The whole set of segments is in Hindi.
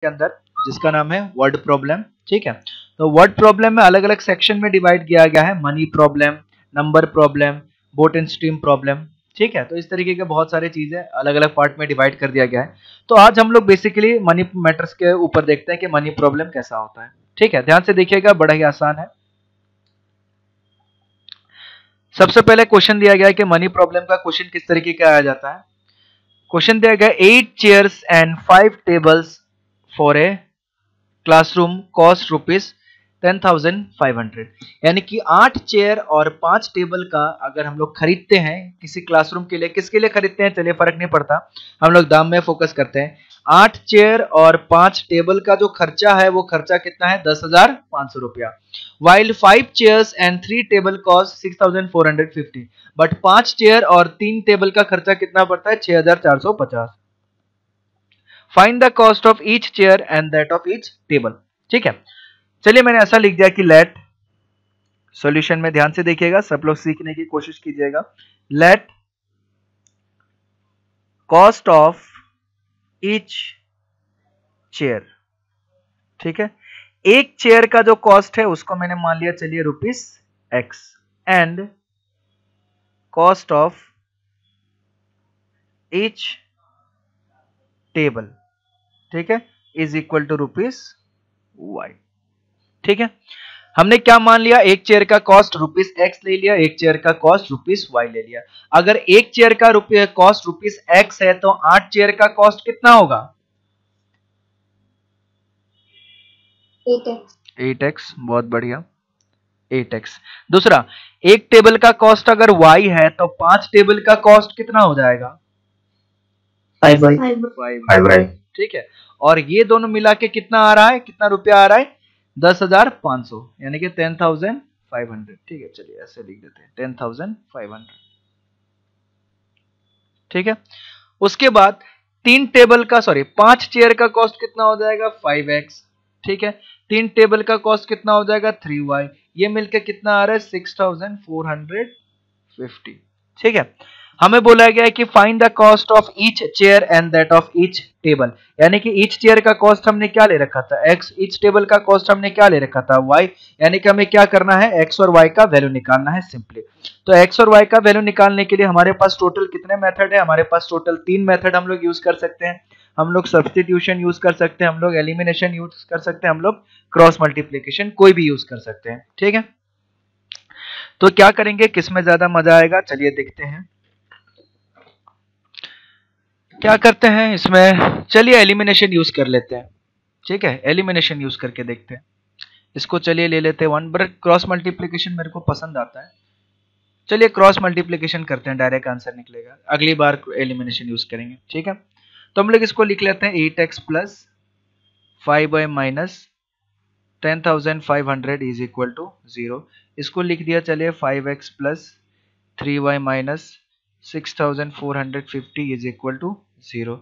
के अंदर, जिसका नाम है वर्ड प्रॉब्लम। ठीक है, तो वर्ड प्रॉब्लम में अलग अलग सेक्शन में डिवाइड किया गया है, money problem, number problem, boat and stream problem. ठीक है, तो इस तरीके के बहुत सारे चीजें अलग अलग पार्ट में डिवाइड कर दिया गया है। तो आज हम लोग बेसिकली मनी मैटर्स के ऊपर देखते हैं कि मनी प्रॉब्लम कैसा होता है। ठीक है, ध्यान से देखिएगा, बड़ा ही आसान है। सबसे पहले क्वेश्चन दिया गया है कि मनी प्रॉब्लम का क्वेश्चन किस तरीके का आया जाता है। क्वेश्चन दिया गया 8 chairs and 5 tables for a classroom cost ₹10,500, यानी कि 8 चेयर और 5 टेबल का अगर हम लोग खरीदते हैं किसी क्लासरूम के लिए, किसके लिए खरीदते हैं चलिए फर्क नहीं पड़ता, हम लोग दाम में फोकस करते हैं। 8 चेयर और 5 टेबल का जो खर्चा है वो खर्चा कितना है, 10,500 रुपया। While 5 chairs and 3 table cost 6,450, but 5 chair और 3 टेबल का खर्चा कितना पड़ता है, 6,450। Find the cost of each chair and that of each table. ठीक है, चलिए मैंने ऐसा लिख दिया कि लेट, सॉल्यूशन में ध्यान से देखिएगा, सब लोग सीखने की कोशिश कीजिएगा। Let cost of each chair, ठीक है, एक चेयर का जो कॉस्ट है उसको मैंने मान लिया चलिए ₹X, and cost of each table, ठीक है, इज इक्वल टू ₹Y। ठीक है, हमने क्या मान लिया, एक चेयर का कॉस्ट ₹X ले लिया, एक चेयर का कॉस्ट ₹Y ले लिया। अगर एक चेयर का कॉस्ट ₹X है तो 8 चेयर का कॉस्ट कितना होगा, 8x। बहुत बढ़िया, 8x। दूसरा, एक टेबल का कॉस्ट अगर Y है तो 5 टेबल का कॉस्ट कितना हो जाएगा, 5। ठीक है, और ये दोनों मिला के कितना आ रहा है, कितना रुपया आ रहा है, 10,500, यानी कि 10,500। ठीक है, चलिए ऐसे लिख देते हैं 10,500। ठीक है, उसके बाद 5 चेयर का कॉस्ट कितना हो जाएगा, 5x। ठीक है, 3 टेबल का कॉस्ट कितना हो जाएगा, 3y। ये मिलके कितना आ रहा है, 6,450। ठीक है, हमें बोला गया है कि find the cost of each chair and that of each table, यानी कि ईच चेयर का कॉस्ट हमने क्या ले रखा था, x, ईच टेबल का कॉस्ट हमने क्या ले रखा था, y, यानी कि हमें क्या करना है, x और y का वैल्यू निकालना है सिंपली। तो x और y का वैल्यू निकालने के लिए हमारे पास टोटल कितने मेथड है, हमारे पास टोटल 3 मेथड हम लोग यूज कर सकते हैं। हम लोग सब्स्टिट्यूशन यूज कर सकते हैं, हम लोग एलिमिनेशन यूज कर सकते हैं, हम लोग क्रॉस मल्टीप्लिकेशन, कोई भी यूज कर सकते हैं। ठीक है, तो क्या करेंगे, किसमें ज्यादा मजा आएगा, चलिए देखते हैं क्या करते हैं इसमें। चलिए एलिमिनेशन यूज कर लेते हैं। ठीक है, एलिमिनेशन यूज करके देखते हैं इसको। चलिए ले लेते हैं 1, बट क्रॉस मल्टीप्लिकेशन मेरे को पसंद आता है। चलिए क्रॉस मल्टीप्लिकेशन करते हैं, डायरेक्ट आंसर निकलेगा, अगली बार एलिमिनेशन यूज करेंगे। ठीक है, तो हम लोग इसको लिख लेते हैं 8x plus 5y minus 10,500 is equal to 0। इसको लिख दिया, चलिए 5x plus 3y minus 6,450 is equal to 0।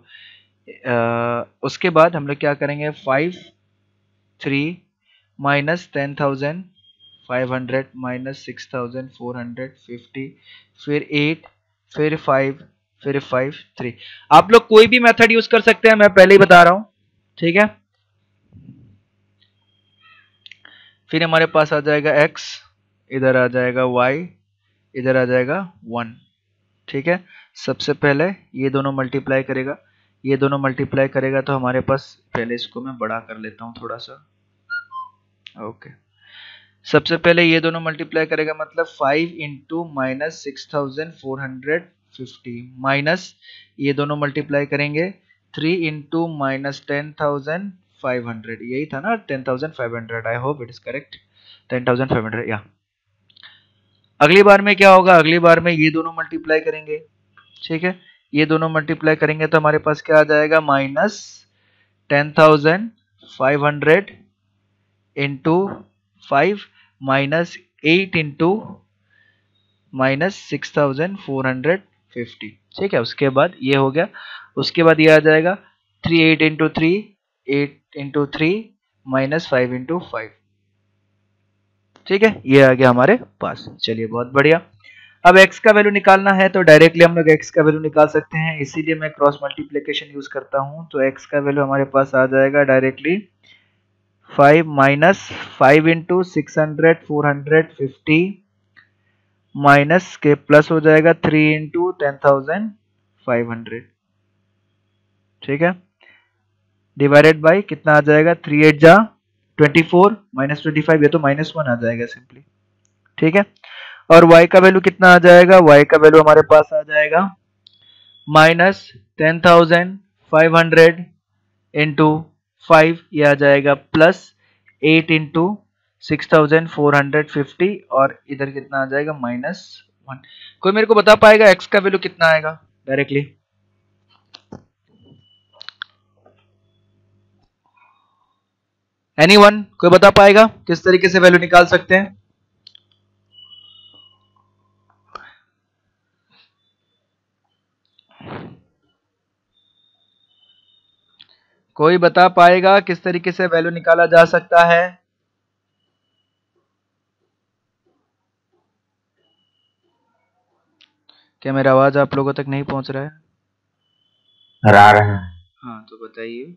उसके बाद हम लोग क्या करेंगे, 5 3 माइनस 10,500 माइनस 6,450, फिर 8, फिर 5, फिर 5 3। आप लोग कोई भी मेथड यूज कर सकते हैं, मैं पहले ही बता रहा हूं। ठीक है, फिर हमारे पास आ जाएगा x, इधर आ जाएगा y, इधर आ जाएगा 1। ठीक है, सबसे पहले ये दोनों मल्टीप्लाई करेगा, ये दोनों मल्टीप्लाई करेगा, तो हमारे पास, पहले इसको मैं बड़ा कर लेता हूं थोड़ा सा। ओके, सबसे पहले ये दोनों मल्टीप्लाई करेगा, मतलब 5 इंटू माइनस 6,450 माइनस ये दोनों मल्टीप्लाई करेंगे 3 इंटू माइनस 10,500, यही था ना 10,500, I hope it is correct, 10,500 या। अगली बार में क्या होगा, अगली बार में ये दोनों मल्टीप्लाई करेंगे। ठीक है, ये दोनों मल्टीप्लाई करेंगे तो हमारे पास क्या आ जाएगा, minus 10,500 into 5 minus 8 into minus 6,450। ठीक है, उसके बाद ये हो गया, उसके बाद ये आ जाएगा 3 8 इंटू 3 8 इंटू 3 माइनस 5 इंटू 5। ठीक है, ये आ गया हमारे पास। चलिए बहुत बढ़िया, अब x का वैल्यू निकालना है तो डायरेक्टली हम लोग x का वैल्यू निकाल सकते हैं, इसीलिए मैं क्रॉस मल्टीप्लिकेशन यूज करता हूं। तो x का वैल्यू हमारे पास आ जाएगा डायरेक्टली 5 माइनस 5 इंटू 600 450 माइनस के प्लस हो जाएगा 3 इंटू 10,500, ठीक है, डिवाइडेड बाई कितना आ जाएगा 3 8 जा 24 माइनस 25, ये तो -1 आ जाएगा सिंपली, ठीक है। और y का वैल्यू कितना आ जाएगा, y का वैल्यू हमारे पास आ जाएगा -10,500 इंटू 5, ये आ जाएगा प्लस 8 इंटू 6,450 और इधर कितना आ जाएगा -1। कोई मेरे को बता पाएगा x का वैल्यू कितना आएगा डायरेक्टली? एनीवन, कोई बता पाएगा किस तरीके से वैल्यू निकाल सकते हैं? कोई बता पाएगा किस तरीके से वैल्यू निकाला जा सकता है? क्या मेरा आवाज आप लोगों तक नहीं पहुंच रहा है? आ रहे हैं। हाँ तो बताइए।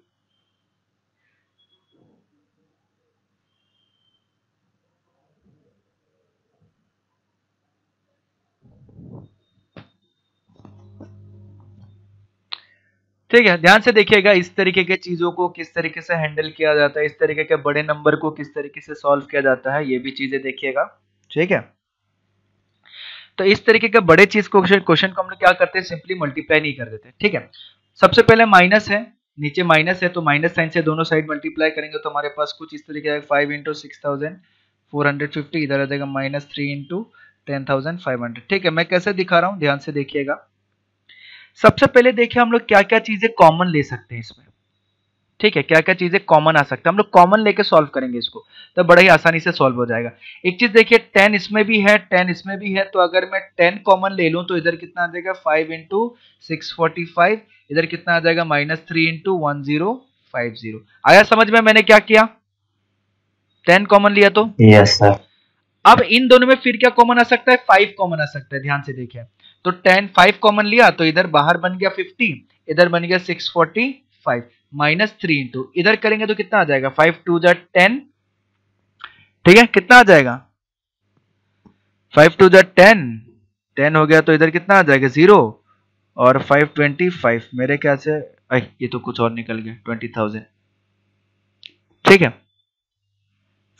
ठीक है, ध्यान से देखिएगा इस तरीके के चीजों को किस तरीके से हैंडल किया जाता है, इस तरीके के बड़े नंबर को किस तरीके से सॉल्व किया जाता है, ये भी चीजें देखिएगा, ठीक है। तो इस तरीके के बड़े चीज क्वेश्चन को हम लोग क्या करते हैं, सिंपली मल्टीप्लाई नहीं कर देते, ठीक है। सबसे पहले माइनस है, नीचे माइनस है तो माइनस साइन से दोनों साइड मल्टीप्लाई करेंगे तो हमारे पास कुछ इस तरीके का 5 इंटू 6,450, इधर आ जाएगा -3 इंटू 10,500, ठीक है। मैं कैसे दिखा रहा हूँ, ध्यान से देखिएगा। सबसे पहले देखिए हम लोग क्या क्या चीजें कॉमन ले सकते हैं इसमें, ठीक है, क्या क्या चीजें कॉमन आ सकता है, हम लोग कॉमन लेके सॉल्व करेंगे इसको तो बड़ा ही आसानी से सॉल्व हो जाएगा। एक चीज देखिए 10 इसमें भी है 10 इसमें भी है, तो अगर मैं 10 कॉमन ले लूं तो इधर कितना आ जाएगा 5 इंटू 645, इधर कितना आ जाएगा -3 इंटू 1050। आया समझ में मैंने क्या किया, 10 कॉमन लिया तो यस सर। अब इन दोनों में फिर क्या कॉमन आ सकता है, 5 कॉमन आ सकता है, ध्यान से देखिए। तो 10 5 कॉमन लिया तो इधर बाहर बन गया 50, इधर बन गया 645 -3 इंटू इधर करेंगे तो कितना आ जाएगा 5 2 जा 10, ठीक है, कितना आ जाएगा 5 2 जा 10, 10 हो गया तो इधर कितना आ जाएगा 0 और 5 25, मेरे ख्याल से ये तो कुछ और निकल गया 20,000, ठीक है,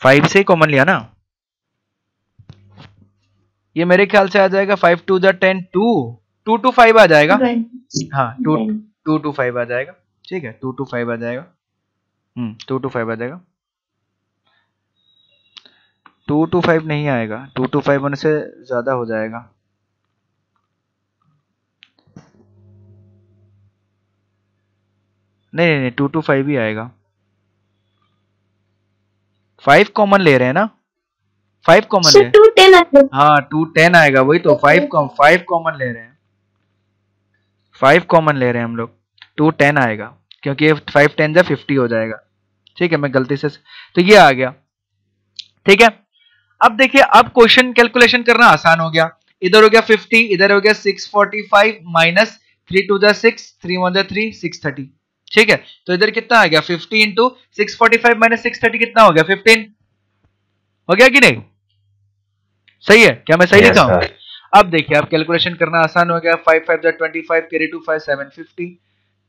5 से कॉमन लिया ना, ये मेरे ख्याल से आ जाएगा 5 2 जा 10 2 2 to 5 आ जाएगा, हाँ 2 to 5 आ जाएगा, ठीक है 2 to 5 आ जाएगा, 2 to 5 आ जाएगा, 2 to 5 नहीं आएगा, 2 to 5 होने से ज्यादा हो जाएगा, नहीं नहीं 2 to 5 ही आएगा, 5 कॉमन ले रहे हैं ना, 5 कॉमन ले, 2 10 हाँ 2 10 आएगा, वही तो 5 कॉमन ले रहे हैं, 5 कॉमन ले रहे हैं हम लोग, 2 10 आएगा क्योंकि 5 10 जा 50 हो जाएगा, ठीक है, मैं गलती से तो ये आ गया, ठीक है। अब देखिए अब क्वेश्चन कैलकुलेशन करना आसान हो गया, इधर हो गया 50, इधर हो गया 645 माइनस 3 2 जा 6 3 1 जा 3 630, ठीक है, तो इधर कितना आ गया 50 इंटू 645 माइनस 630 कितना हो गया 15, हो गया कि नहीं, सही है क्या, मैं सही लिखा हूं? अब देखिए अब कैलकुलेशन करना आसान हो गया, 5 5 जा 25 कैरी 2 5 750,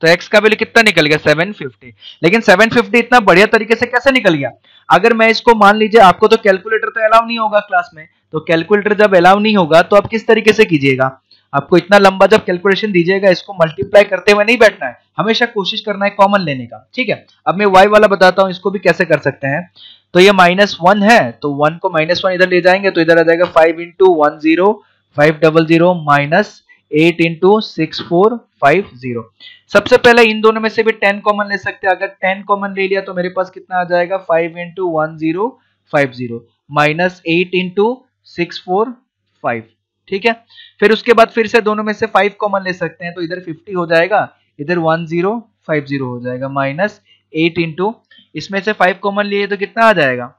तो x का वैल्यू कितना निकल गया 750, लेकिन 750 इतना बढ़िया तरीके से कैसे निकल गया, अगर मैं इसको मान लीजिए आपको तो कैलकुलेटर तो अलाउ नहीं होगा क्लास में, तो कैलकुलेटर जब अलाउ नहीं होगा तो आप किस तरीके से कीजिएगा, आपको इतना लंबा जब कैलकुलेशन दीजिएगा इसको मल्टीप्लाई करते हुए नहीं बैठना है, हमेशा कोशिश करना है कॉमन लेने का, ठीक है। अब मैं y वाला बताता हूं इसको भी कैसे कर सकते हैं, तो ये -1 है तो 1 को -1 इधर ले जाएंगे तो इधर आ जाएगा 5 इंटू 10 500 माइनस 8 इंटू 6450। सबसे पहले इन दोनों में से भी 10 कॉमन ले सकते हैं, अगर 10 कॉमन ले लिया तो मेरे पास कितना आ जाएगा 5 इंटू 1050 माइनस 8 इंटू 645, ठीक है। फिर उसके बाद फिर से दोनों में से 5 कॉमन ले सकते हैं तो इधर 50 हो जाएगा, इधर 1050 हो जाएगा माइनस 8 इंटू इसमें से 5 कॉमन लिए तो कितना आ जाएगा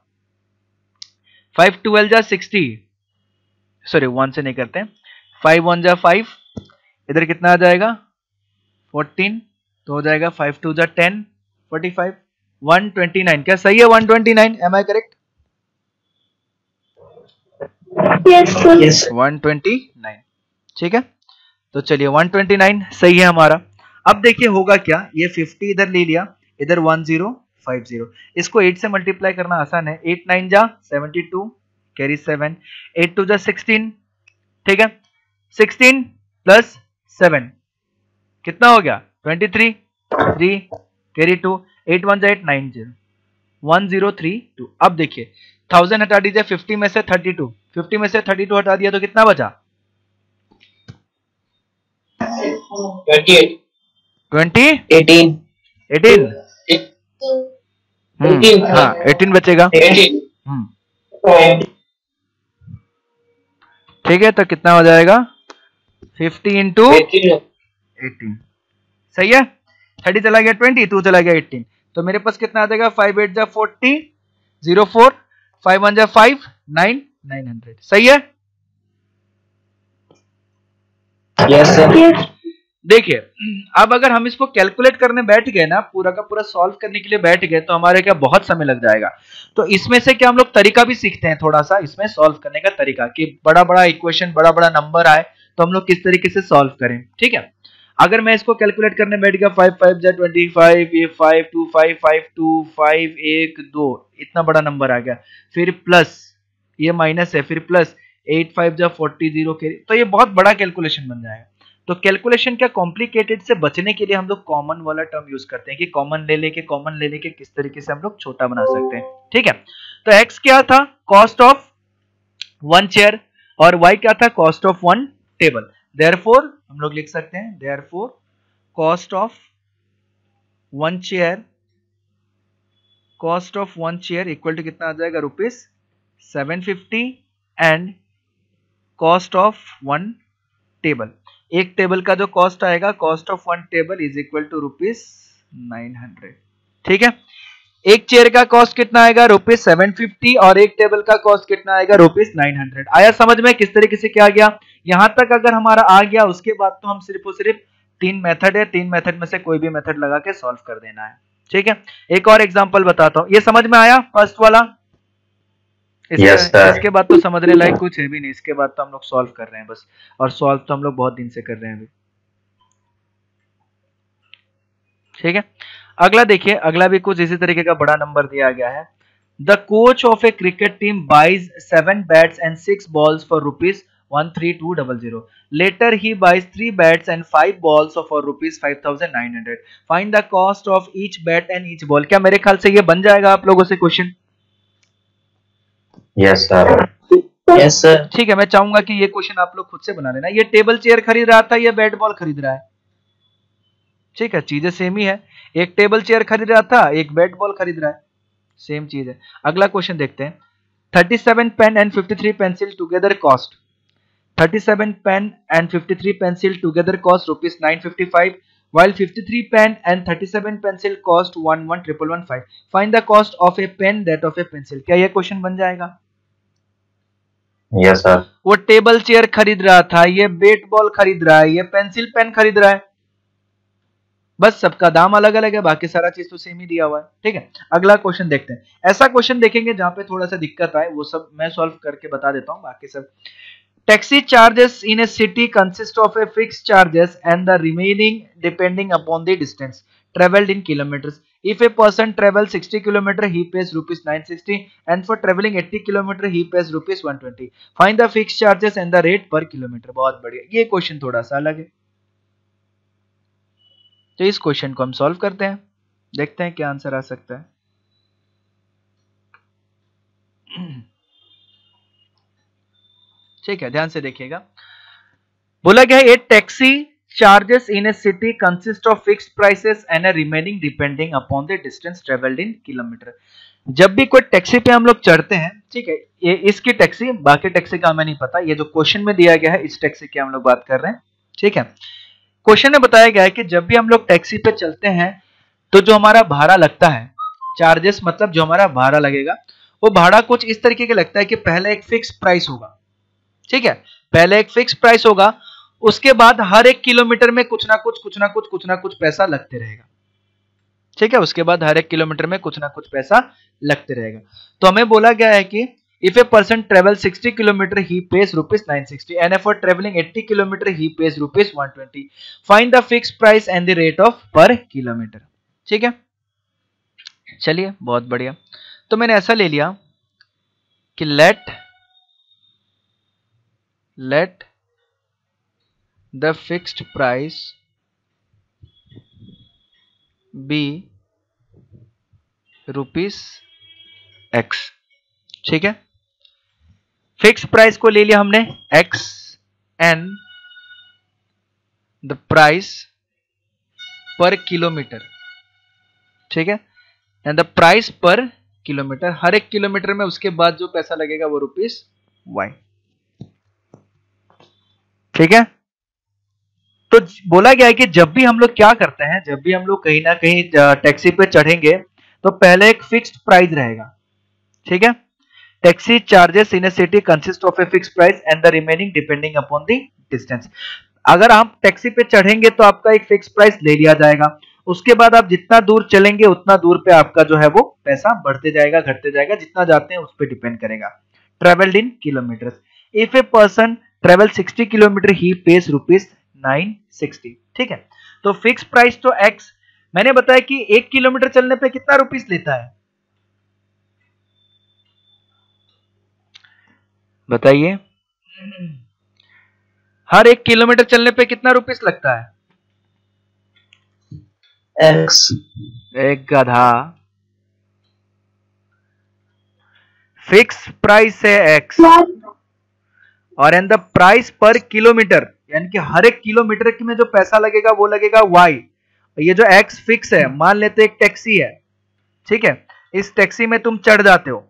5 12 जा 60, सॉरी 1 से नहीं करते हैं, 5 1 जा 5, इधर कितना आ जाएगा 14, तो हो जाएगा 5 2 जा 10, 45, 129। क्या सही है 129? Am I correct? Yes. 129। ठीक है, तो चलिए 129 सही है हमारा। अब देखिए होगा क्या, ये 50 इधर ले लिया, इधर 1050, इसको 8 से मल्टीप्लाई करना आसान है। 8 9 जा 72, कैरी 7, 8 2 जा 16, ठीक है, 16 प्लस 7 कितना हो गया 23, 3 कैरी 2, 8 1 जा 8, 9 0, 1032। अब देखिए 1000 हटा दीजिए 50 में से 32, 50 में से 32 हटा दिया तो कितना बचा 28. 20 18. 18 18. हाँ 18 बचेगा। 18. ठीक है, तो कितना हो जाएगा 50 इंटू 18. 18, सही है। 30 चला गया 20, 2 चला गया 18, तो मेरे पास कितना आ जाएगा 5 8 जा 40, 04, 5 1 जा 5, 9 900, सही है। Yes, sir. देखिए अब अगर हम इसको कैलकुलेट करने बैठ गए ना, पूरा का पूरा सॉल्व करने के लिए बैठ गए, तो हमारे क्या बहुत समय लग जाएगा। तो इसमें से क्या हम लोग तरीका भी सीखते हैं थोड़ा सा इसमें सॉल्व करने का तरीका, कि बड़ा बड़ा इक्वेशन बड़ा बड़ा नंबर आए तो हम लोग किस तरीके से सॉल्व करें। ठीक है, अगर मैं इसको कैलकुलेट करने बैठ गया 5 5 जा 25, ये 5 2 5 5 2 5 1 2, इतना बड़ा नंबर आ गया, फिर प्लस ये माइनस है, फिर प्लस 8 5 जा 40 0 के, तो ये बहुत बड़ा कैलकुलेशन बन जाएगा। तो कैलकुलेशन क्या कॉम्प्लिकेटेड से बचने के लिए हम लोग कॉमन वाला टर्म यूज करते हैं कि कॉमन ले लेके किस तरीके से हम लोग छोटा बना सकते हैं। ठीक है, तो x क्या था कॉस्ट ऑफ 1 चेयर और y क्या था कॉस्ट ऑफ 1 टेबल। देयरफॉर हम लोग लिख सकते हैं therefore cost of 1 chair equal to कितना आ जाएगा ₹750 एंड कॉस्ट ऑफ 1 टेबल। एक टेबल का जो कॉस्ट आएगा cost of 1 table is equal to ₹900। ठीक है, एक चेयर का कॉस्ट कितना आएगा ₹750 और एक टेबल का कॉस्ट कितना आएगा ₹900। आया समझ में किस तरीके से क्या गया। यहां तक अगर हमारा आ गया उसके बाद तो हम सिर्फ और सिर्फ 3 मेथड है, 3 मेथड में से कोई भी मेथड लगा के सॉल्व कर देना है। ठीक है, एक और एग्जांपल बताता हूं, ये समझ में आया फर्स्ट वाला। इसके बाद तो समझने लायक कुछ है भी नहीं, इसके बाद तो हम लोग सॉल्व कर रहे हैं बस, और सॉल्व तो हम लोग बहुत दिन से कर रहे हैं अभी। ठीक है, अगला देखिए, अगला भी कुछ इसी तरीके का बड़ा नंबर दिया गया है। The coach of a cricket team buys 7 bats and 6 balls for ₹13200। Later he buys 3 bats and 5 balls for ₹5900। Find the cost of each bat and each ball. क्या मेरे ख्याल से ये बन जाएगा आप लोगों से question? Yes sir. Yes, sir. ठीक है, मैं चाहूंगा कि ये क्वेश्चन आप लोग खुद से बना लेना। ये टेबल चेयर खरीद रहा था, ये बैट बॉल खरीद रहा है। ठीक है, चीजें सेम ही है, एक टेबल चेयर खरीद रहा था, एक बैट बॉल खरीद रहा है, सेम चीज है। अगला क्वेश्चन देखते हैं। 37 pen and 53 pencil together cost 37 pen and 53 pencil together cost ₹955 while 53 pen and 37 pencil cost 11,115. Find the cost of a pen that of a pencil. क्या ये क्वेश्चन बन जाएगा? Yes sir. वो टेबल चेयर खरीद रहा था, ये बैट बॉल खरीद रहा है, ये पेंसिल पेन खरीद रहा है, बस सबका दाम अलग अलग है, बाकी सारा चीज तो सेम ही दिया हुआ है। ठीक है, अगला क्वेश्चन देखते हैं। ऐसा क्वेश्चन देखेंगे जहां पे थोड़ा सा दिक्कत आए, वो सब मैं सॉल्व करके बता देता हूं, बाकी सब। Taxi charges in A city consist of a fixed charges and the remaining depending upon the distance traveled in kilometers. If a person travels 60 km, he pays ₹960, and for traveling 80 km, he pays ₹120. Find the fixed charges and the rate per kilometer. बहुत बढ़िया, ये क्वेश्चन थोड़ा सा अलग है, तो इस क्वेश्चन को हम सॉल्व करते हैं, देखते हैं क्या आंसर आ सकता है। ठीक है, ध्यान से देखिएगा। बोला गया है, ए taxi charges in a city consist of fixed prices and a remaining depending upon the distance traveled in kilometer. जब भी कोई टैक्सी पे हम लोग चढ़ते हैं, ठीक है, ये इसकी टैक्सी, बाकी टैक्सी का हमें नहीं पता, ये जो क्वेश्चन में दिया गया है इस टैक्सी की हम लोग बात कर रहे हैं। ठीक है, क्वेश्चन में बताया गया है कि जब भी हम लोग टैक्सी पे चलते हैं तो जो हमारा भाड़ा लगता है, चार्जेस मतलब जो हमारा भाड़ा लगेगा, वो भाड़ा कुछ इस तरीके का लगता है कि पहले एक फिक्स प्राइस होगा, ठीक है, पहले एक फिक्स प्राइस होगा, उसके बाद हर एक किलोमीटर में कुछ ना कुछ पैसा लगते रहेगा। ठीक है, उसके बाद हर एक किलोमीटर में कुछ ना कुछ पैसा लगते रहेगा। तो हमें बोला गया है कि if a person travel 60 kilometer he pays rupees 960 and for traveling 80 kilometer he pays rupees 120. Find the fixed price and the rate of per kilometer. ठीक है, चलिए बहुत बढ़िया। तो मैंने ऐसा ले लिया कि let the fixed price be rupees x। ठीक है, फिक्स प्राइस को ले लिया हमने x एंड द प्राइस पर किलोमीटर। ठीक है, एंड द प्राइस पर किलोमीटर, हर एक किलोमीटर में उसके बाद जो पैसा लगेगा वो रुपीस y। ठीक है, तो बोला गया है कि जब भी हम लोग क्या करते हैं, जब भी हम लोग कहीं ना कहीं टैक्सी पे चढ़ेंगे तो पहले एक फिक्स्ड प्राइस रहेगा। ठीक है, taxi charges in a city consist of a fixed price and the remaining depending upon the distance. अगर आप टैक्सी पे चढ़ेंगे तो आपका एक फिक्स प्राइस ले लिया जाएगा, उसके बाद आप जितना दूर चलेंगे उतना दूर पे आपका जो है वो पैसा बढ़ते जाएगा घटते जाएगा, जितना जाते हैं उस पर डिपेंड करेगा। Travelled in kilometres, if a person travel 60 kilometre he page rupees 960। ठीक है, तो फिक्स प्राइस तो एक्स, मैंने बताया कि 1 किलोमीटर चलने पे कितना रुपीस लेता है, बताइए, हर 1 किलोमीटर चलने पे कितना रुपीस लगता है? एक्स। एक गधा, फिक्स प्राइस है एक्स और एंड द प्राइस पर किलोमीटर, यानी कि हर एक किलोमीटर में जो पैसा लगेगा वो लगेगा वाई। ये जो एक्स फिक्स है, मान लेते एक टैक्सी है, ठीक है, इस टैक्सी में तुम चढ़ जाते हो,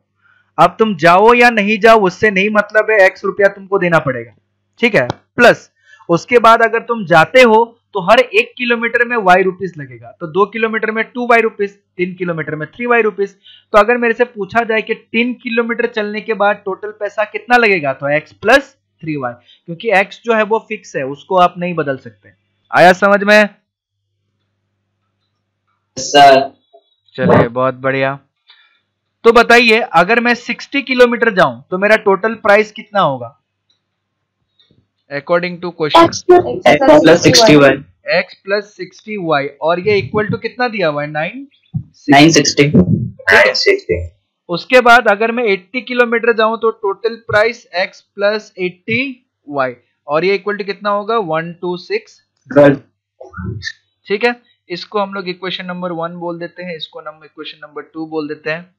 अब तुम जाओ या नहीं जाओ उससे नहीं मतलब है, एक्स रुपया तुमको देना पड़ेगा। ठीक है, प्लस उसके बाद अगर तुम जाते हो तो हर 1 किलोमीटर में वाई रुपीस लगेगा, तो 2 किलोमीटर में 2 वाई रुपीस, 3 किलोमीटर में 3 वाई रुपीस। तो अगर मेरे से पूछा जाए कि 3 किलोमीटर चलने के बाद टोटल पैसा कितना लगेगा, तो एक्स प्लस 3 वाई, क्योंकि एक्स जो है वो फिक्स है, उसको आप नहीं बदल सकते। आया समझ में? सर। चलिए बहुत बढ़िया। तो बताइए अगर मैं 60 किलोमीटर जाऊं तो मेरा टोटल प्राइस कितना होगा according to question? X plus 60y। X plus 60y, और ये इक्वल टू कितना दिया हुआ है? 960। उसके बाद अगर मैं 80 किलोमीटर जाऊं तो total price x plus 80y, और ये इक्वल टू कितना होगा? 126। ठीक है, इसको हम लोग इक्वेशन नंबर 1 बोल देते हैं, इसको हम इक्वेशन नंबर 2 बोल देते हैं।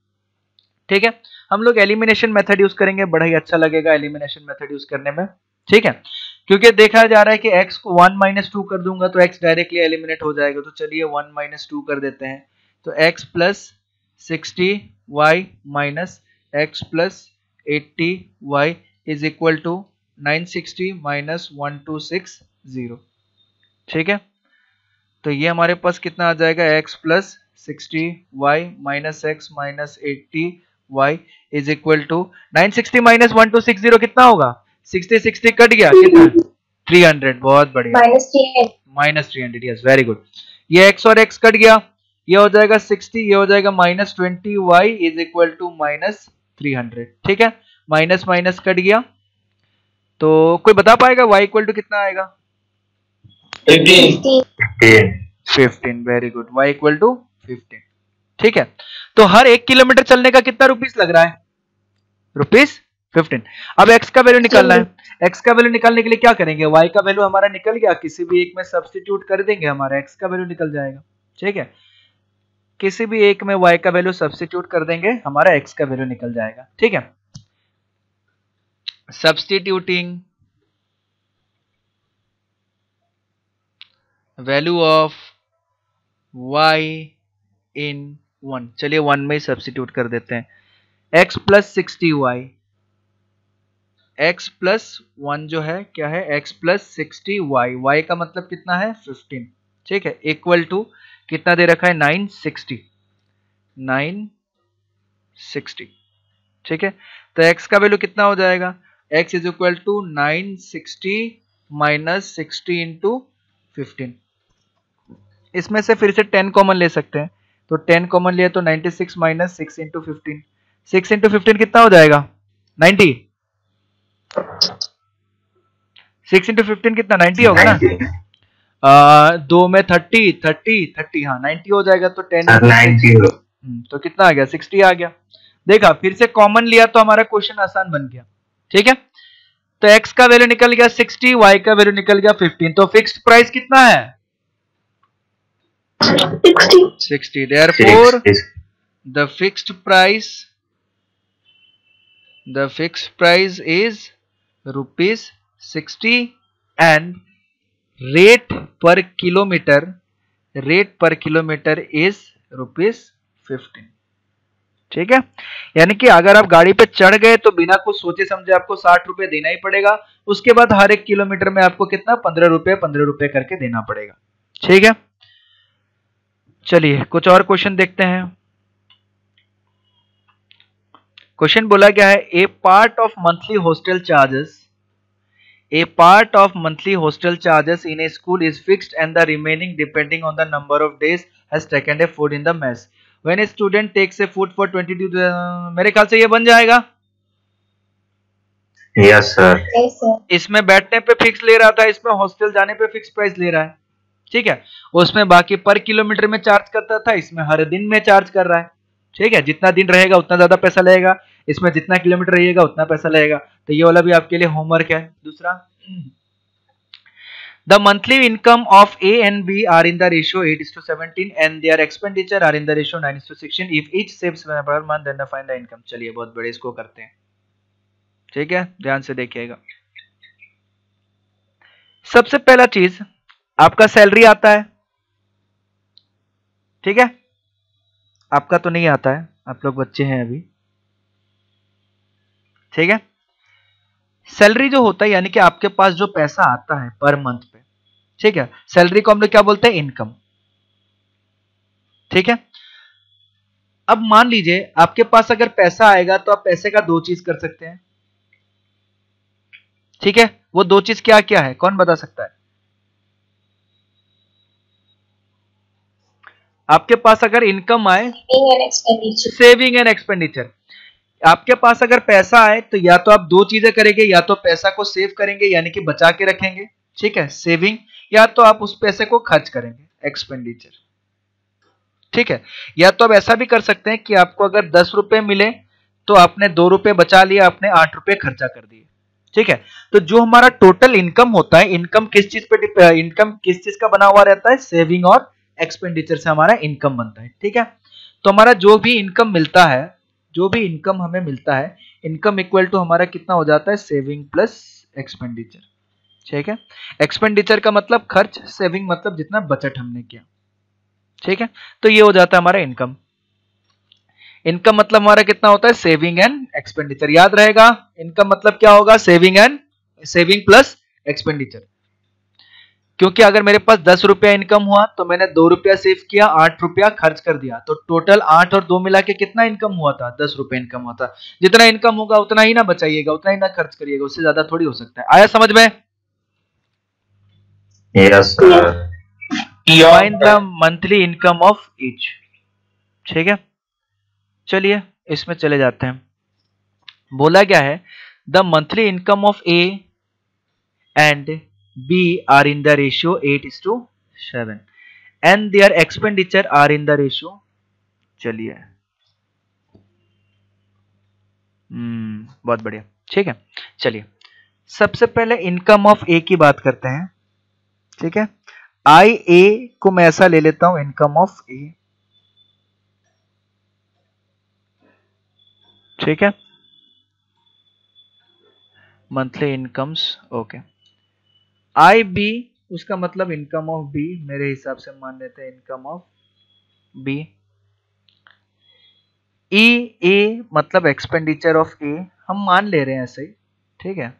ठीक है, हम लोग एलिमिनेशन मेथड यूज करेंगे, बड़ा ही अच्छा लगेगा एलिमिनेशन मेथड यूज करने में। ठीक है, क्योंकि देखा जा रहा है कि x को 1 - 2 कर दूंगा तो x डायरेक्टली एलिमिनेट हो जाएगा, तो चलिए 1 - 2 कर देते हैं, तो x plus 60y minus x plus 80y is equal to 960 minus 1260। ठीक है, तो ये हमारे पास कितना आ जाएगा? x plus 60y minus x minus 80y is equal to 960 minus 1260 कितना होगा? 60 कट गया, कितना? 300। बहुत बढ़िया, माइनस 300, यस वेरी गुड। ये x और x कट गया, ये हो जाएगा 60, ये हो जाएगा minus 20y is equal to minus 300। ठीक है, माइनस माइनस कट गया, तो कोई बता पाएगा y इक्वल टू कितना आएगा? 15। Very good, y equal to 15। ठीक है, तो हर 1 किलोमीटर चलने का कितना रुपीस लग रहा है? रुपीस 15। अब x का वैल्यू निकालना है, x का वैल्यू निकालने के लिए क्या करेंगे? y का वैल्यू हमारा निकल गया, किसी भी एक में सब्स्टिट्यूट कर देंगे, हमारा x का वैल्यू निकल जाएगा। ठीक है, किसी भी एक में y का वैल्यू सब्स्टिट्यूट कर देंगे, हमारा x का वैल्यू निकल जाएगा। ठीक है, सब्स्टिट्यूटिंग वैल्यू ऑफ y इन 1, चलिए 1 में ही सब्स्टिट्यूट कर देते हैं, x plus 60y, x plus 1 जो है क्या है? x प्लस 60y, y का मतलब कितना है? 15। ठीक है, इक्वल टू कितना दे रखा है? 960। ठीक है, तो x का वैल्यू कितना हो जाएगा? x is equal to 960 minus 60 into 15। इसमें से फिर से 10 कॉमन ले सकते हैं, तो 10 कॉमन लिया तो 96 माइनस 6 इंटू 15, 6 इंटू 15 कितना हो जाएगा 90, 6 इंटू 15 कितना 90 होगा ना, 2 में 30 30 30, हाँ 90 हो जाएगा, तो 10 90 तो कितना आ गया 60 आ गया। देखा, फिर से कॉमन लिया तो हमारा क्वेश्चन आसान बन गया। ठीक है, तो x का वैल्यू निकल गया 60, y का वैल्यू निकल गया 15, तो फिक्स्ड प्राइस कितना है 60। Therefore the fixed price is rupees 60 and rate per kilometer is rupees 15। ठीक है, यानी कि अगर आप गाड़ी पे चढ़ गए तो बिना कुछ सोचे समझे आपको 60 रुपए देना ही पड़ेगा, उसके बाद हर एक किलोमीटर में आपको कितना 15 रुपए करके देना पड़ेगा। ठीक है, चलिए कुछ और क्वेश्चन देखते हैं। क्वेश्चन बोला गया है a part of monthly hostel charges in a school is fixed and the remaining depending on the number of days has taken a food in the mess. When a student takes a food for 22, मेरे ख्याल से ये बन जाएगा। Yes sir. इसमें बैठने पे फिक्स ले रहा था, इसमें हॉस्टल जाने पे फिक्स प्राइस ले रहा है। ठीक है, उसमें बाकी पर किलोमीटर में चार्ज करता था, इसमें हर दिन में चार्ज कर रहा है। ठीक है, जितना दिन रहेगा उतना ज्यादा पैसा लगेगा, इसमें जितना किलोमीटर रहिएगा उतना पैसा लगेगा। तो ये वाला भी आपके लिए होमवर्क है। दूसरा, the monthly income of A and B are in the ratio 8:17 and their expenditure are in the ratio 9:16 if each saves per month then find the income. चलिए बहुत बड़े इसको करते हैं। ठीक है, ध्यान से देखिएगा। सबसे पहला चीज, आपका सैलरी आता है। ठीक है, आपका तो नहीं आता है, आप लोग बच्चे हैं अभी। ठीक है, सैलरी जो होता है यानी कि आपके पास जो पैसा आता है पर मंथ पे, ठीक है, सैलरी को हम लोग क्या बोलते हैं, इनकम। ठीक है, अब मान लीजिए आपके पास अगर पैसा आएगा तो आप पैसे का दो चीज कर सकते हैं। ठीक है, वो दो चीज क्या क्या है, कौन बता सकता है? आपके पास अगर इनकम आए, सेविंग एंड एक्सपेंडिचर। आपके पास अगर पैसा आए तो या तो आप दो चीजें करेंगे, या तो पैसा को सेव करेंगे यानी कि बचा के रखेंगे, ठीक है, सेविंग, या तो आप उस पैसे को खर्च करेंगे, एक्सपेंडिचर। ठीक है, या तो आप ऐसा भी कर सकते हैं कि आपको अगर 10 रुपए मिले तो आपने 2 रुपए बचा लिया, आपने 8 रुपए खर्चा कर दिए। ठीक है, तो जो हमारा टोटल इनकम होता है, इनकम किस चीज का बना हुआ रहता है, सेविंग और एक्सपेंडिचर से हमारा इनकम बनता है। ठीक है, तो हमारा जो भी इनकम मिलता है, जो भी इनकम हमें मिलता है, इनकम इक्वल टू हमारा कितना हो जाता है, सेविंग प्लस एक्सपेंडिचर। ठीक है, एक्सपेंडिचर का मतलब खर्च, सेविंग मतलब जितना बचत हमने किया। ठीक है, तो ये हो जाता है हमारा इनकम। इनकम मतलब हमारा कितना होता है, सेविंग एंड एक्सपेंडिचर। याद रहेगा, इनकम मतलब क्या होगा, सेविंग प्लस एक्सपेंडिचर। क्योंकि अगर मेरे पास 10 रुपया इनकम हुआ तो मैंने 2 रुपया सेव किया, 8 रुपया खर्च कर दिया, तो टोटल 8 और 2 मिला के कितना इनकम हुआ था, 10 रुपए इनकम हुआ था। जितना इनकम होगा उतना ही ना बचाइएगा, उतना ही ना खर्च करिएगा, उससे ज्यादा थोड़ी हो सकता है। आया समझ में? Yes sir. Find the monthly income of each. ठीक है, चलिए इसमें चले जाते हैं। बोला गया है the monthly income of A and B are in the ratio 8:7 and their expenditure are in the ratio, चलिए बहुत बढ़िया। ठीक है, चलिए सबसे पहले इनकम ऑफ ए की बात करते हैं। ठीक है, आई ए को मैं ऐसा ले लेता हूं, इनकम ऑफ ए। ठीक है, मंथली इनकम्स, ओके। आई बी, उसका मतलब इनकम ऑफ बी, मेरे हिसाब से मान लेते हैं इनकम ऑफ बी। ई ए मतलब एक्सपेंडिचर ऑफ ए, हम मान ले रहे हैं ऐसे ही। ठीक है,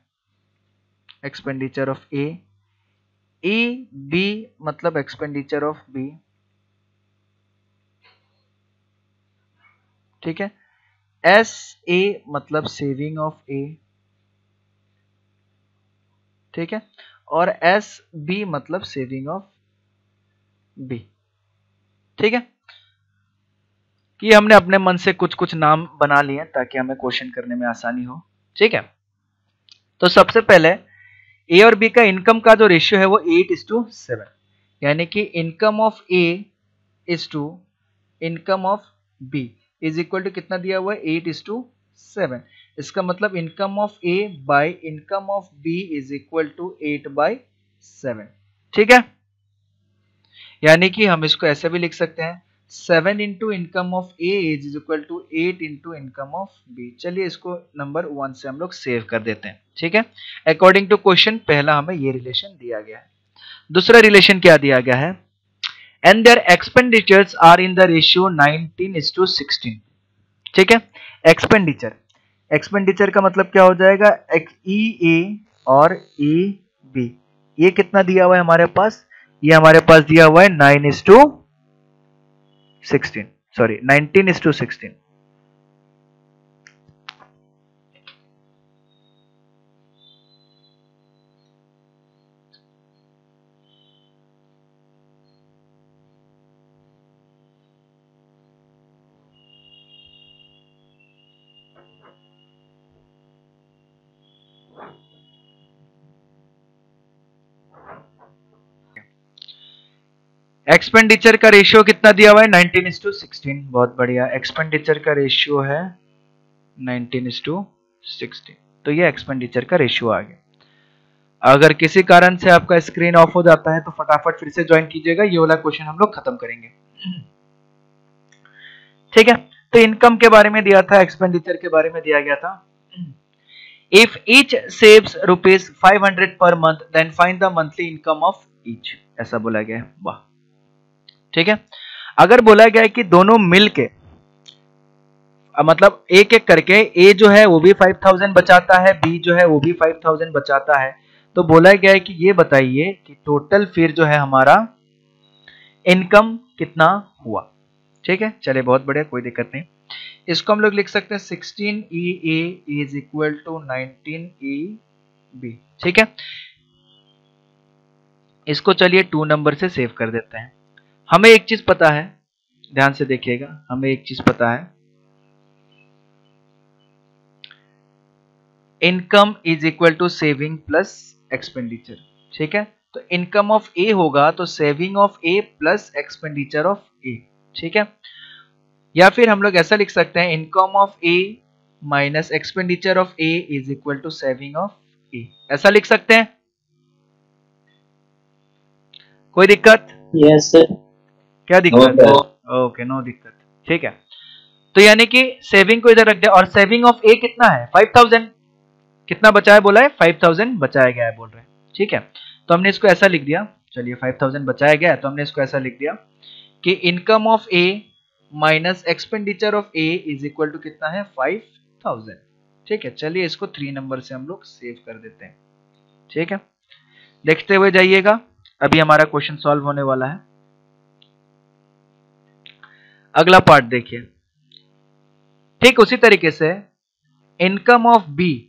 expenditure of A. E B मतलब एक्सपेंडिचर ऑफ बी। ठीक है, एस ए मतलब सेविंग ऑफ ए। ठीक है, और एस बी मतलब सेविंग ऑफ बी। ठीक है, कि हमने अपने मन से कुछ कुछ नाम बना लिए ताकि हमें क्वेश्चन करने में आसानी हो। ठीक है, तो सबसे पहले ए और बी का इनकम का जो रेशियो है वो 8:7, यानी कि income of A is to income of B is equal to कितना दिया हुआ है 8:7। इसका मतलब income of A by income of B is equal to 8/7। ठीक है, यानी कि हम इसको ऐसे भी लिख सकते हैं 7 into income of A is equal to 8 into income of B. चलिए इसको नंबर 1 से हम लोग सेव कर देते हैं। ठीक है, अकॉर्डिंग टू क्वेश्चन पहला हमें ये रिलेशन दिया गया है। दूसरा रिलेशन क्या दिया गया है, and their expenditures are in the ratio 19:16। ठीक है, एक्सपेंडिचर का मतलब क्या हो जाएगा, ई ए और ई बी। ये कितना दिया हुआ है हमारे पास, ये हमारे पास दिया हुआ है 19:16, सॉरी 19:16। एक्सपेंडिचर का रेशियो कितना दिया हुआ है 19:16। बहुत बढ़िया, एक्सपेंडिचर का रेशियो है 19:16। तो ये एक्सपेंडिचर का रेशियो आ गया। अगर किसी कारण से आपका स्क्रीन ऑफ हो जाता है तो फटाफट फिर से ज्वाइन कीजिएगा, ये वाला क्वेश्चन हम लोग खत्म करेंगे। ठीक है, तो इनकम के बारे में दिया था, एक्सपेंडिचर के बारे में दिया गया था। If each saves ₹500 per month then find the monthly income of each, ऐसा बोला गया है। वाह, ठीक है, अगर बोला गया है कि दोनों मिलके मतलब एक एक करके ए जो है वो भी 5000 बचाता है, बी जो है वो भी 5000 बचाता है, तो बोला गया है कि ये बताइए कि टोटल फिर जो है हमारा इनकम कितना हुआ। ठीक है, चलिए बहुत बढ़िया, कोई दिक्कत नहीं। इसको हम लोग लिख सकते हैं 16EA is equal to 19EB। ठीक है, इसको चलिए 2 नंबर से सेव कर देते हैं। हमें एक चीज पता है, ध्यान से देखिएगा, हमें एक चीज पता है, income is equal to saving plus expenditure. ठीक है, तो इनकम ऑफ ए होगा तो saving of A plus expenditure of A. ठीक है, या फिर हम लोग ऐसा लिख सकते हैं income of A minus expenditure of A is equal to saving of A, ऐसा लिख सकते हैं। कोई दिक्कत? Yes sir. क्या दिक्कत? ओके, नो दिक्कत। ठीक है, तो यानी कि सेविंग को इधर रख दिया, और सेविंग ऑफ ए कितना है 5000, कितना बचाया बोला है 5000 बचाया गया है बोल रहे हैं। ठीक है, तो हमने इसको ऐसा लिख दिया, चलिए 5000 बचाया गया है तो हमने इसको ऐसा लिख दिया कि income of A minus expenditure of A is equal to कितना है 5000। ठीक है, चलिए इसको 3 नंबर से हम लोग सेव कर देते हैं। ठीक है, देखते हुए जाइएगा, अभी हमारा क्वेश्चन सॉल्व होने वाला है। अगला पार्ट देखिए, ठीक उसी तरीके से income of B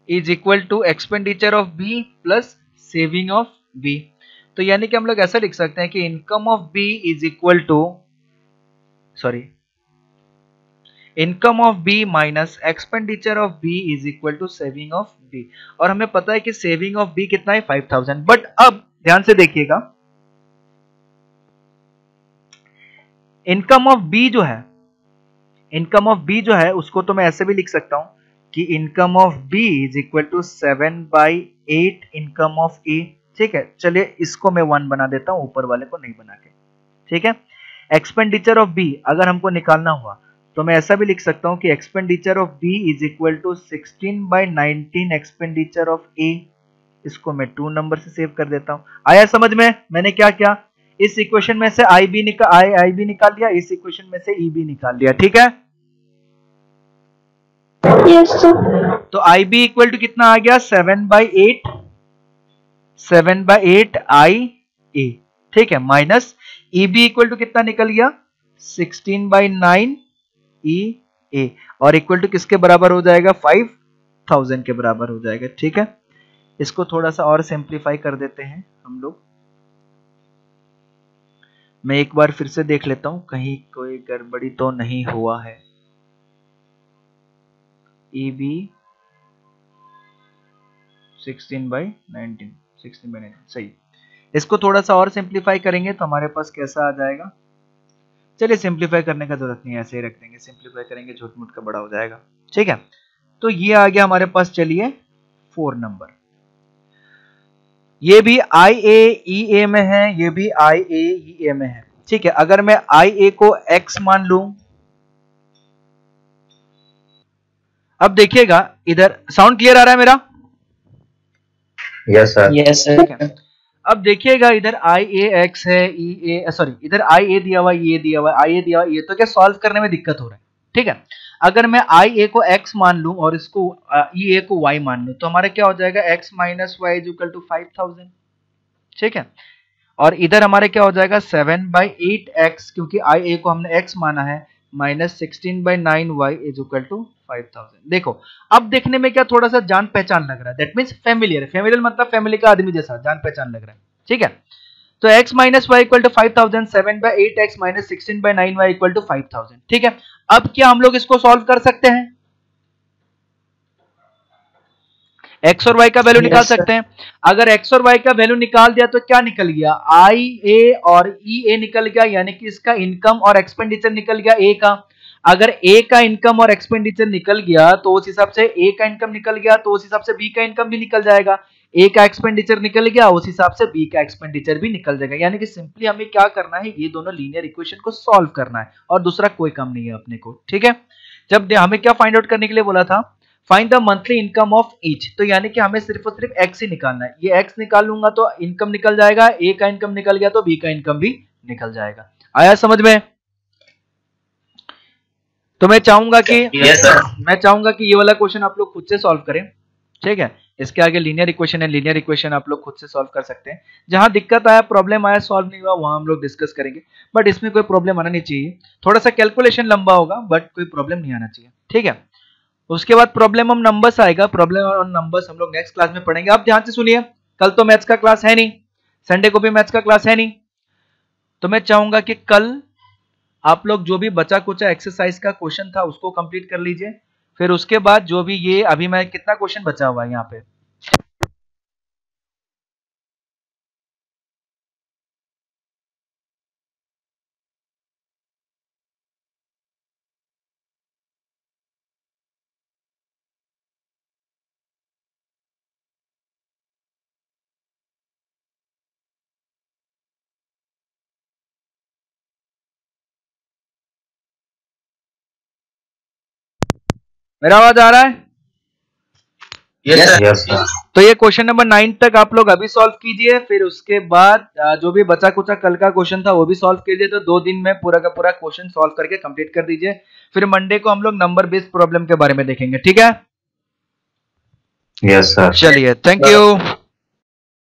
is equal to expenditure of B plus saving of B. तो यानी कि हम लोग ऐसा लिख सकते हैं कि income of B is equal to income of B minus expenditure of B is equal to saving of B, और हमें पता है कि सेविंग ऑफ बी कितना है 5000। बट अब ध्यान से देखिएगा, इनकम ऑफ बी जो है उसको तो मैं ऐसे भी लिख सकता हूं कि income of B is equal to 7/8 income of A. ठीक है, चलिए इसको मैं 1 बना देता हूं, ऊपर वाले को नहीं बना के। ठीक है, एक्सपेंडिचर ऑफ बी अगर हमको निकालना हुआ तो मैं ऐसा भी लिख सकता हूं कि expenditure of B is equal to 16/19 expenditure of A. इसको मैं 2 नंबर से सेव कर देता हूं। आया समझ में मैंने क्या किया, इस इक्वेशन में से आई बी निकाल लिया, इस इक्वेशन में से ई बी निकाल लिया। ठीक है, यस सर। तो आई बी इक्वल टू कितना आ गया 7/8 आई ए। ठीक है, minus E B equal to कितना निकल गया 16/9 ई ए, और इक्वल टू किसके बराबर हो जाएगा 5000 के बराबर हो जाएगा। ठीक है, इसको थोड़ा सा और सिंप्लीफाई कर देते हैं हम लोग। मैं एक बार फिर से देख लेता हूं कहीं कोई गड़बड़ी तो नहीं हुआ है। EB 16/19 सही। इसको थोड़ा सा और सिंप्लीफाई करेंगे तो हमारे पास कैसा आ जाएगा। चलिए सिंप्लीफाई करने का जरूरत नहीं है, ऐसे ही रख देंगे, सिंप्लीफाई करेंगे झूठ मूठ का बड़ा हो जाएगा। ठीक है, तो ये आ गया हमारे पास। चलिए 4 नंबर, ये भी IAEA में है, ये भी IAEA में है। ठीक है, अगर मैं IA को x मान लूं, अब देखिएगा इधर साउंड क्लियर आ रहा है मेरा? Yes sir. Yes sir. अब देखिएगा इधर IAX है, EA सॉरी इधर IA दिया हुआ, ये दिया हुआ, IA दिया हुआ, ये तो क्या सॉल्व करने में दिक्कत हो रहा है। ठीक है, अगर मैं IA को x मान लूं और इसको EA को y मान लूं तो हमारा क्या हो जाएगा, x minus y is equal to 5000। ठीक है, और इधर हमारे क्या हो जाएगा 7/8x, क्योंकि IA को हमने x माना है, minus 16/9y is equal to 5000। देखो अब देखने में क्या थोड़ा सा जान पहचान लग रहा है, दैट मीन्स फेमिलियर। फेमिलियर मतलब फैमिली का आदमी जैसा जान पहचान लग रहा है। ठीक है, तो x minus y equal to 5000, 7/8x minus 16/9y equal to 5000। ठीक है, अब क्या हम लोग इसको सॉल्व कर सकते हैं, x और y का वैल्यू निकाल सकते हैं। अगर x और y का वैल्यू निकाल दिया तो क्या निकल गया, IA और EA निकल गया, यानी कि इसका इनकम और एक्सपेंडिचर निकल गया A का। अगर A का इनकम और एक्सपेंडिचर निकल गया तो उस हिसाब से A का इनकम निकल गया, तो उस हिसाब से B का इनकम भी निकल जाएगा। A का एक्सपेंडिचर निकल गया, उस हिसाब से B का एक्सपेंडिचर भी निकल जाएगा। यानी कि सिंपली हमें क्या करना है, ये दोनों लीनियर इक्वेशन को सॉल्व करना है और दूसरा कोई काम नहीं है अपने को। ठीक है, जब हमें क्या फाइंड आउट करने के लिए बोला था, find the monthly income of each, तो यानी कि हमें सिर्फ और सिर्फ x ही निकालना है। ये x निकाल लूंगा तो इनकम निकल जाएगा, A का इनकम निकल गया तो B का इनकम भी निकल जाएगा। आया समझ में? तो मैं चाहूंगा कि ये वाला क्वेश्चन आप लोग खुद से सॉल्व करें। ठीक है, इसके आगे लीनियर इक्वेशन है, लीनियर इक्वेशन आप लोग खुद से सॉल्व कर सकते हैं। जहां दिक्कत आया, प्रॉब्लम आया, सॉल्व नहीं हुआ, वहां हम लोग डिस्कस करेंगे, बट इसमें कोई प्रॉब्लम आना नहीं चाहिए। थोड़ा सा कैलकुलेशन लंबा होगा बट कोई प्रॉब्लम नहीं आना चाहिए। ठीक है, उसके बाद प्रॉब्लम हम नंबर्स आएगा, प्रॉब्लम और नंबर्स हम लोग नेक्स्ट क्लास में पढ़ेंगे। आप ध्यान से सुनिए, कल तो मैथ्स का क्लास है नहीं, संडे को भी मैथ्स का क्लास है नहीं, तो मैं चाहूंगा कि कल आप लोग जो भी बचा कुचा एक्सरसाइज का क्वेश्चन था उसको कंप्लीट कर लीजिए। फिर उसके बाद जो भी ये अभी मैं कितना क्वेश्चन बचा हुआ है यहाँ पे, मेरा आवाज आ रहा है? Yes sir. तो ये क्वेश्चन नंबर 9 तक आप लोग अभी सॉल्व कीजिए, फिर उसके बाद जो भी बचा कुचा कल का क्वेश्चन था वो भी सॉल्व कीजिए। तो 2 दिन में पूरा का पूरा क्वेश्चन सॉल्व करके कंप्लीट कर दीजिए। फिर मंडे को हम लोग नंबर बेस्ड प्रॉब्लम के बारे में देखेंगे। ठीक है, यस सर। चलिए, थैंक यू।